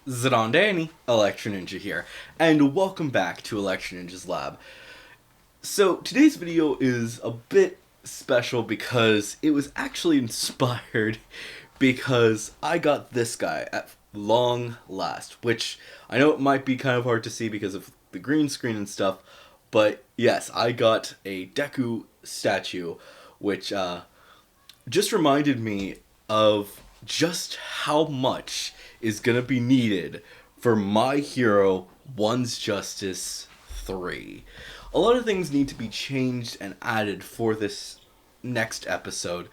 Zidane, Electro Ninja here, and welcome back to Electro Ninja's Lab. So, today's video is a bit special because it was actually inspired because I got this guy at long last, which I know it might be kind of hard to see because of the green screen and stuff, but yes, I got a Deku statue, which just reminded me of just how much is gonna be needed for My Hero One's Justice 3. A lot of things need to be changed and added for this next episode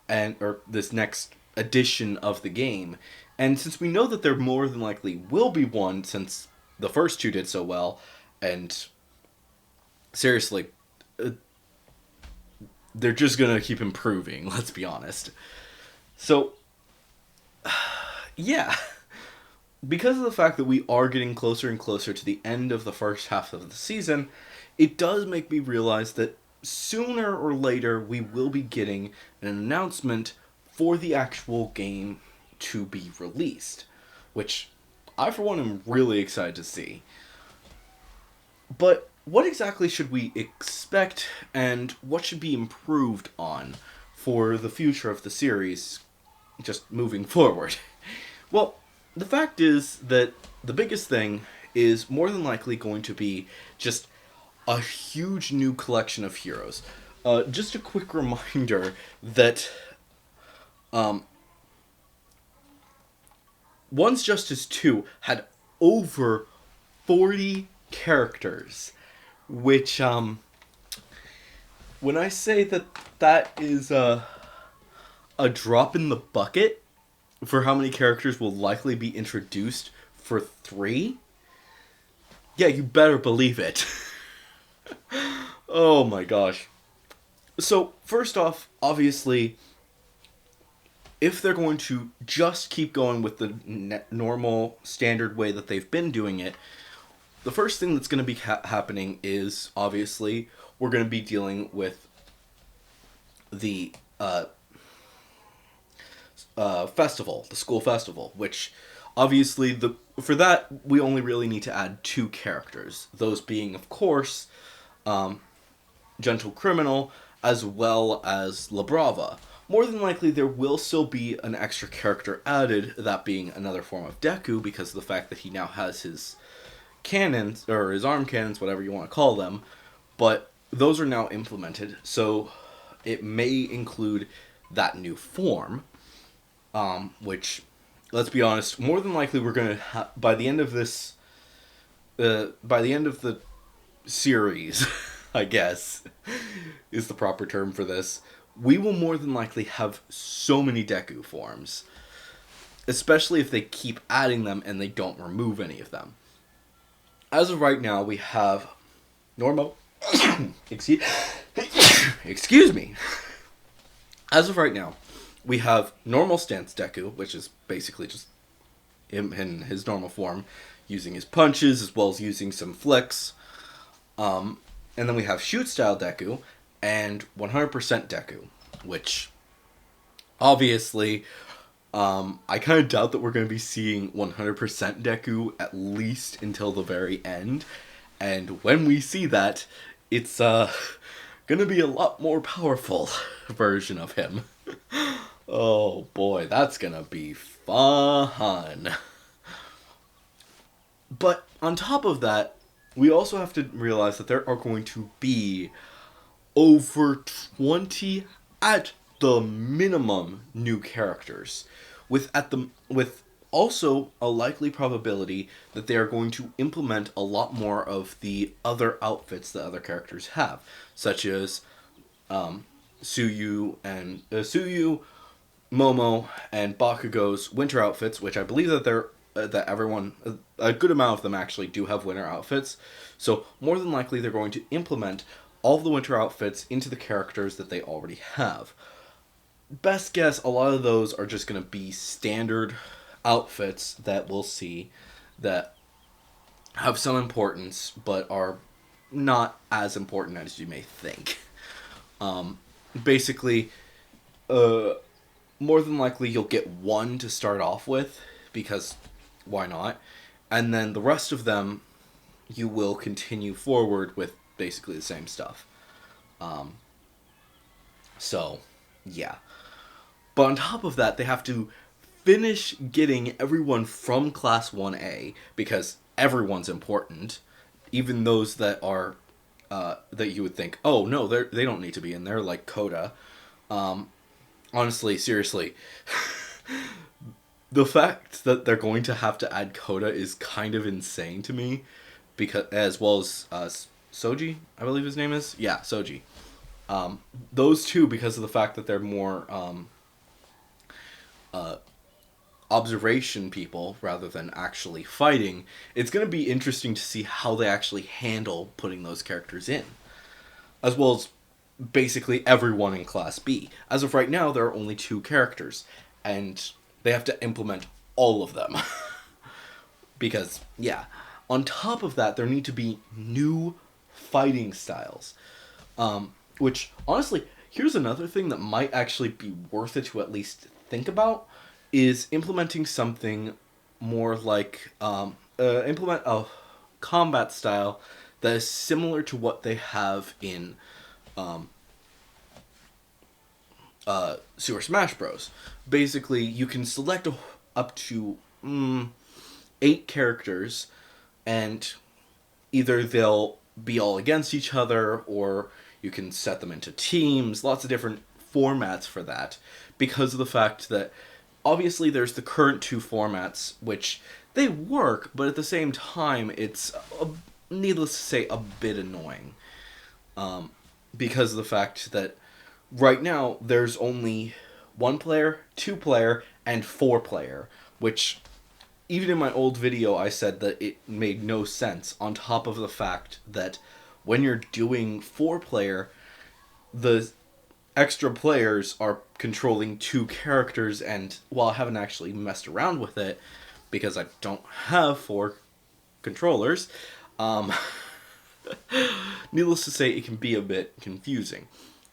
or this next edition of the game. And since we know that there more than likely will be one since the first two did so well, and seriously, they're just gonna keep improving, let's be honest. So, yeah. Because of the fact that we are getting closer and closer to the end of the first half of the season, it does make me realize that sooner or later we will be getting an announcement for the actual game to be released. Which I, for one, am really excited to see. But what exactly should we expect and what should be improved on for the future of the series just moving forward? Well, the fact is that the biggest thing is more than likely going to be just a huge new collection of heroes. Just a quick reminder that One's Justice 2 had over 40 characters, which, when I say that that is a drop in the bucket for how many characters will likely be introduced for 3, yeah, you better believe it. Oh my gosh. So, first off, obviously, if they're going to just keep going with the normal, standard way that they've been doing it, the first thing that's going to be happening is, obviously, we're going to be dealing with the festival, the school festival, which, obviously, for that, we only really need to add 2 characters. Those being, of course, Gentle Criminal, as well as La Brava. More than likely, there will still be an extra character added, that being another form of Deku, because of the fact that he now has his cannons, or his arm cannons, whatever you want to call them, but those are now implemented, so it may include that new form, which, let's be honest, more than likely we're going to by the end of this, by the end of the series, I guess, is the proper term for this, we will more than likely have so many Deku forms. Especially if they keep adding them and they don't remove any of them. As of right now, we have normal... Excuse me. As of right now, we have normal stance Deku, which is basically just him in his normal form, using his punches as well as using some flicks. And then we have shoot style Deku and 100% Deku, which obviously I kind of doubt that we're going to be seeing 100% Deku at least until the very end. And when we see that, it's going to be a lot more powerful version of him. Oh boy, that's going to be fun. But on top of that, we also have to realize that there are going to be over 20 at the minimum new characters, with also a likely probability that they are going to implement a lot more of the other outfits that other characters have, such as Suyu, Momo, and Bakugo's winter outfits, which I believe that that everyone, a good amount of them actually do have winter outfits. So more than likely they're going to implement all of the winter outfits into the characters that they already have. Best guess, a lot of those are just going to be standard outfits that we'll see that have some importance, but are not as important as you may think. Basically, more than likely you'll get one to start off with, because why not? And then the rest of them, you will continue forward with basically the same stuff. Um, so, yeah. But on top of that, they have to finish getting everyone from Class 1A, because everyone's important, even those that are, that you would think, oh, no, they don't need to be in there, like Coda. Honestly, seriously, the fact that they're going to have to add Coda is kind of insane to me, because as well as Soji, I believe his name is. Yeah, Soji. Those two, because of the fact that they're more observation people rather than actually fighting, it's going to be interesting to see how they actually handle putting those characters in, as well as basically everyone in Class B. As of right now, there are only 2 characters, and they have to implement all of them. Because, yeah, on top of that, there need to be new fighting styles. Which, honestly, here's another thing that might actually be worth it to at least think about, is implementing something more like, implement a combat style that is similar to what they have in Super Smash Bros. Basically, you can select up to 8 characters, and either they'll be all against each other, or you can set them into teams, lots of different formats for that, because of the fact that obviously there's the current 2 formats, which they work, but at the same time it's, needless to say, a bit annoying. Because of the fact that right now there's only 1 player, 2 player, and 4 player, which even in my old video I said that it made no sense, on top of the fact that when you're doing 4 player, the extra players are controlling 2 characters, and while I haven't actually messed around with it because I don't have 4 controllers, needless to say, it can be a bit confusing.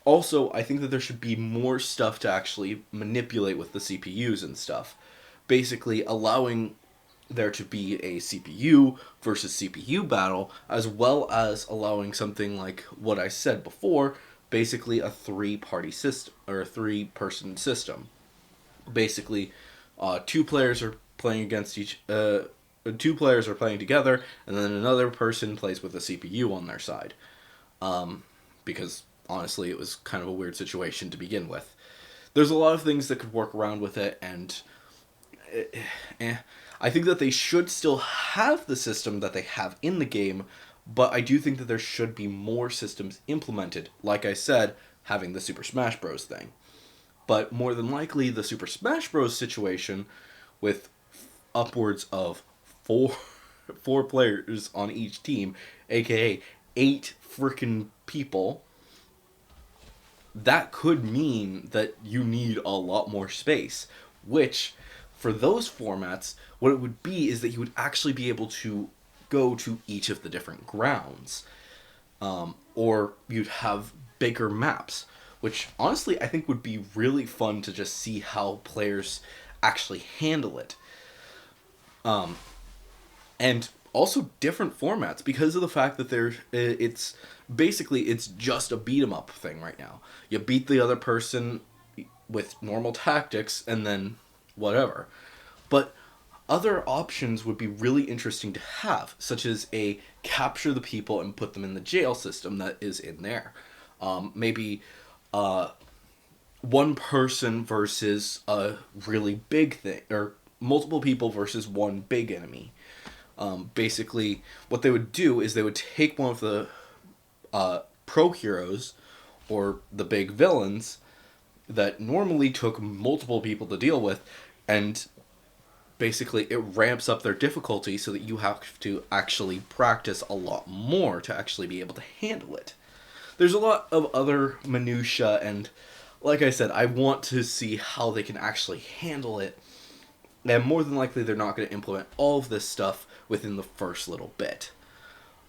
Also, I think that there should be more stuff to actually manipulate with the CPUs and stuff. Basically, allowing there to be a CPU versus CPU battle, as well as allowing something like what I said before, basically a 3-party system, or a 3-person system. Basically, 2 players are playing against 2 players are playing together, and then another person plays with a CPU on their side. Because honestly, it was kind of a weird situation to begin with. There's a lot of things that could work around with it, and I think that they should still have the system that they have in the game, but I do think that there should be more systems implemented. Like I said, having the Super Smash Bros. Thing. But more than likely, the Super Smash Bros. Situation, with upwards of 4 players on each team, aka 8 freaking people, that could mean that you need a lot more space, which, for those formats, what it would be is that you would actually be able to go to each of the different grounds. Or you'd have bigger maps, which honestly I think would be really fun to just see how players actually handle it. And also different formats, because of the fact that it's just a beat 'em up thing right now. You beat the other person with normal tactics and then whatever. But other options would be really interesting to have, such as a capture the people and put them in the jail system that is in there. Maybe 1 person versus a really big thing, or multiple people versus 1 big enemy. Basically, what they would do is they would take one of the pro heroes, or the big villains, that normally took multiple people to deal with, and basically it ramps up their difficulty so that you have to actually practice a lot more to actually be able to handle it. There's a lot of other minutia, and like I said, I want to see how they can actually handle it. And more than likely, they're not going to implement all of this stuff within the first little bit.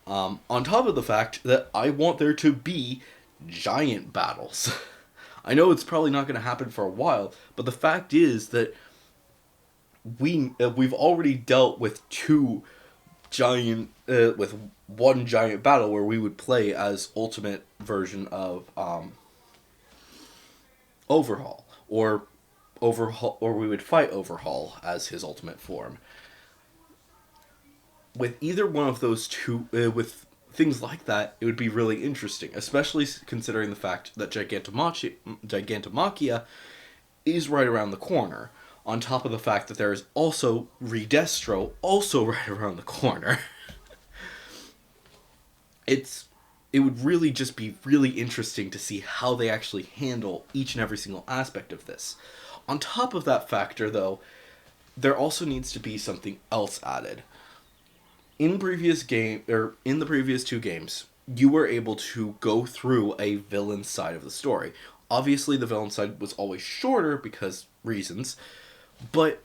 On top of the fact that I want there to be giant battles. I know it's probably not going to happen for a while, but the fact is that we've already dealt with with one giant battle where we would play as ultimate version of Overhaul, or we would fight Overhaul as his ultimate form. With either one of those two, with things like that, it would be really interesting, especially considering the fact that Gigantomachia is right around the corner. On top of the fact that there is also Redestro also right around the corner. It would really just be really interesting to see how they actually handle each and every single aspect of this. On top of that factor, though, there also needs to be something else added. In the previous two games, you were able to go through a villain side of the story. Obviously, the villain side was always shorter because reasons, but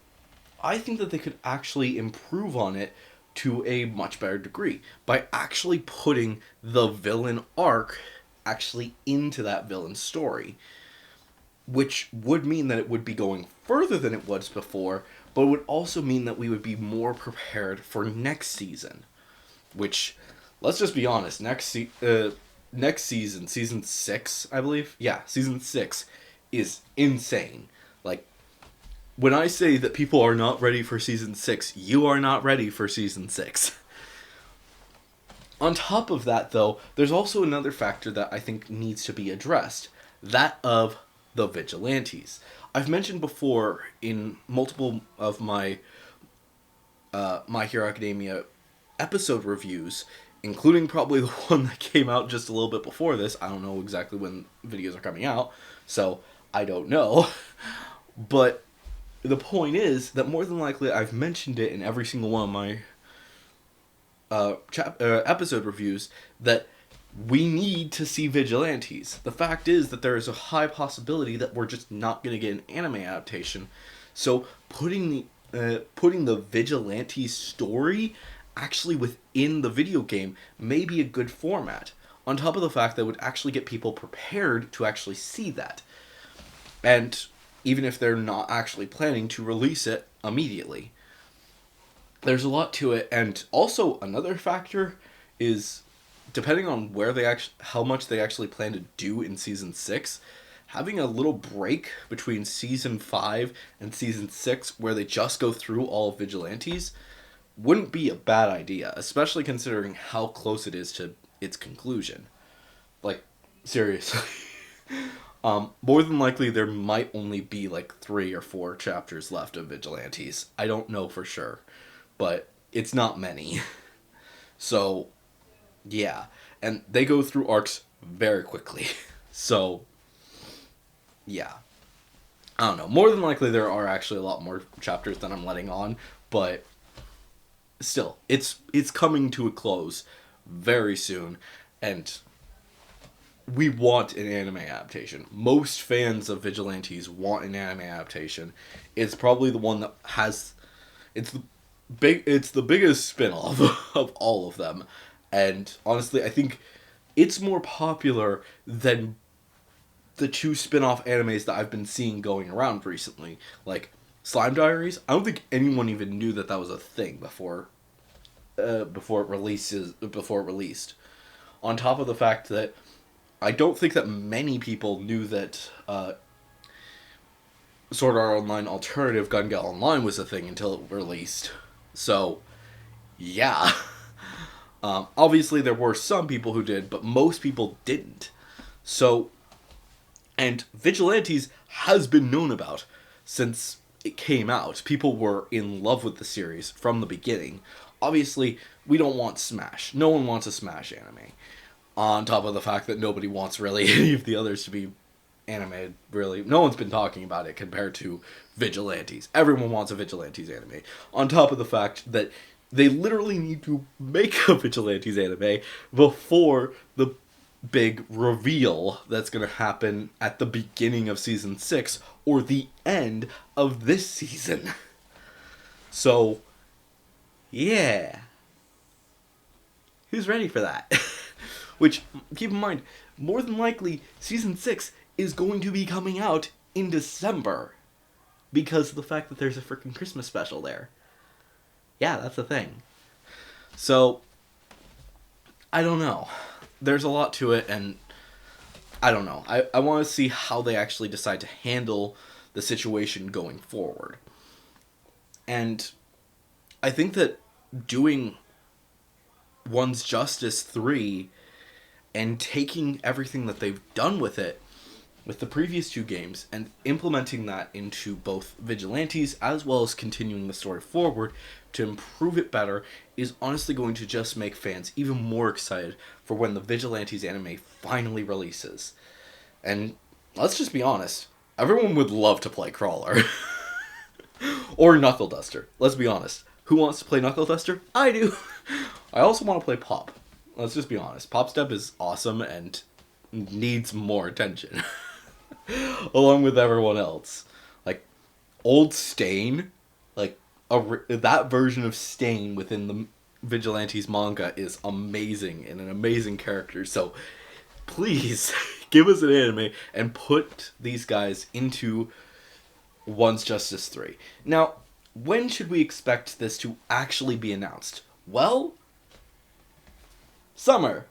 I think that they could actually improve on it to a much better degree by actually putting the villain arc actually into that villain story, which would mean that it would be going further than it was before, but it would also mean that we would be more prepared for next season, which, let's just be honest, next season, season 6, I believe, yeah, season 6 is insane. Like, when I say that people are not ready for season 6, you are not ready for season 6. On top of that, though, there's also another factor that I think needs to be addressed. That of the Vigilantes. I've mentioned before in multiple of my My Hero Academia episode reviews, including probably the one that came out just a little bit before this. I don't know exactly when videos are coming out, so I don't know. But the point is that more than likely I've mentioned it in every single one of my episode reviews that we need to see Vigilantes. The fact is that there is a high possibility that we're just not going to get an anime adaptation. So putting the Vigilantes story actually within the video game may be a good format. On top of the fact that it would actually get people prepared to actually see that. And even if they're not actually planning to release it immediately. There's a lot to it, and also another factor is, depending on how much they actually plan to do in season 6, having a little break between season 5 and season 6 where they just go through all of Vigilantes wouldn't be a bad idea, especially considering how close it is to its conclusion. Like, seriously. More than likely, there might only be like 3 or 4 chapters left of Vigilantes. I don't know for sure, but it's not many. So, yeah. And they go through arcs very quickly. So, yeah. I don't know. More than likely, there are actually a lot more chapters than I'm letting on, but still, it's coming to a close very soon, and we want an anime adaptation. Most fans of Vigilantes want an anime adaptation. It's probably the one that has... It's the biggest spin-off of all of them. And honestly, I think it's more popular than the 2 spin-off animes that I've been seeing going around recently. Like, Slime Diaries, I don't think anyone even knew that was a thing before it released. On top of the fact that I don't think that many people knew that Sword Art Online Alternative Gun Gale Online was a thing until it released. So, yeah. Obviously, there were some people who did, but most people didn't. So, and Vigilantes has been known about since it came out. People were in love with the series from the beginning. Obviously, we don't want Smash. No one wants a Smash anime. On top of the fact that nobody wants really any of the others to be animated, really. No one's been talking about it compared to Vigilantes. Everyone wants a Vigilantes anime. On top of the fact that they literally need to make a Vigilantes anime before the big reveal that's going to happen at the beginning of season 6 or the end of this season. So, yeah. Who's ready for that? Which, keep in mind, more than likely, Season 6 is going to be coming out in December. because of the fact that there's a freaking Christmas special there. Yeah, that's the thing. So, I don't know. There's a lot to it, and I don't know. I want to see how they actually decide to handle the situation going forward. And I think that doing One's Justice 3 and taking everything that they've done with it, with the previous two games, and implementing that into both Vigilantes as well as continuing the story forward to improve it better is honestly going to just make fans even more excited for when the Vigilantes anime finally releases. And let's just be honest, everyone would love to play Crawler. Or Knuckle Duster. Let's be honest. Who wants to play Knuckle Duster? I do. I also want to play Pop. Let's just be honest. Pop Step is awesome and needs more attention. Along with everyone else. Like, old Stain, like, that version of Stain within the Vigilantes manga is amazing and an amazing character. So, please, give us an anime and put these guys into One's Justice 3. Now, when should we expect this to actually be announced? Well, summer.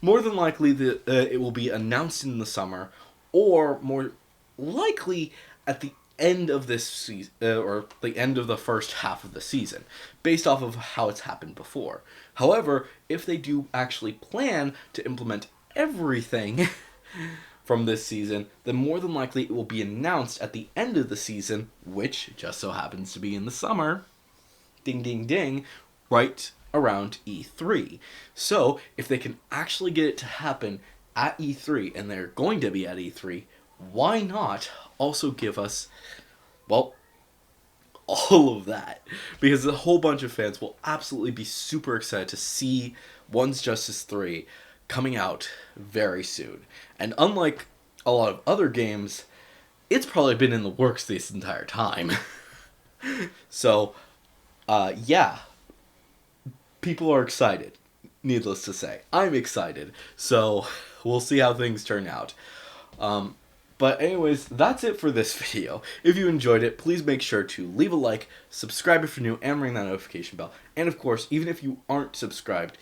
More than likely, it will be announced in the summer, or more likely at the end of this season, or the end of the first half of the season, based off of how it's happened before. However, if they do actually plan to implement everything from this season, then more than likely it will be announced at the end of the season, which just so happens to be in the summer. Ding, ding, ding. Right around E3. So, if they can actually get it to happen at E3, and they're going to be at E3, why not also give us, well, all of that? Because a whole bunch of fans will absolutely be super excited to see One's Justice 3 coming out very soon. And unlike a lot of other games, it's probably been in the works this entire time. So, yeah. People are excited, needless to say. I'm excited. So, we'll see how things turn out. But anyways, that's it for this video. If you enjoyed it, please make sure to leave a like, subscribe if you're new, and ring that notification bell. And of course, even if you aren't subscribed,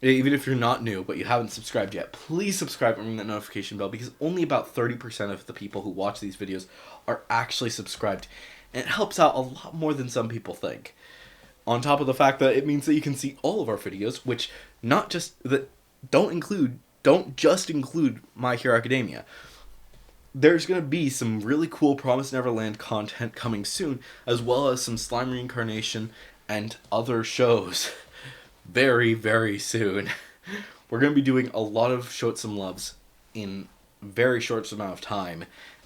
even if you're not new, but you haven't subscribed yet, please subscribe and ring that notification bell, because only about 30% of the people who watch these videos are actually subscribed. And it helps out a lot more than some people think. On top of the fact that it means that you can see all of our videos, which don't just include My Hero Academia. There's going to be some really cool Promised Neverland content coming soon, as well as some Slime Reincarnation and other shows very, very soon. We're going to be doing a lot of Show It Some Loves in very short amount of time,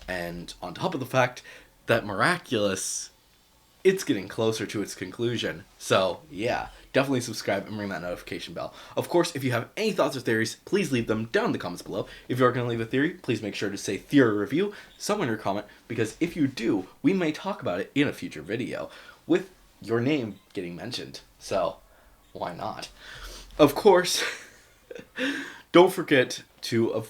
and on top of the fact that Miraculous, it's getting closer to its conclusion. So, yeah, definitely subscribe and ring that notification bell. Of course, if you have any thoughts or theories, please leave them down in the comments below. If you are going to leave a theory, please make sure to say theory review somewhere in your comment, because if you do, we may talk about it in a future video, with your name getting mentioned. So, why not? Of course, don't forget to,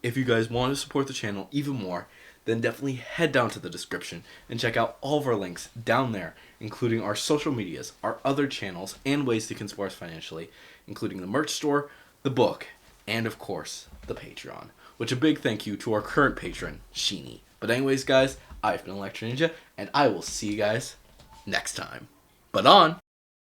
if you guys want to support the channel even more, then definitely head down to the description and check out all of our links down there, including our social medias, our other channels, and ways to support us financially, including the merch store, the book, and of course, the Patreon. Which a big thank you to our current patron, Sheeny. But anyways, guys, I've been Electro Ninja, and I will see you guys next time. But on!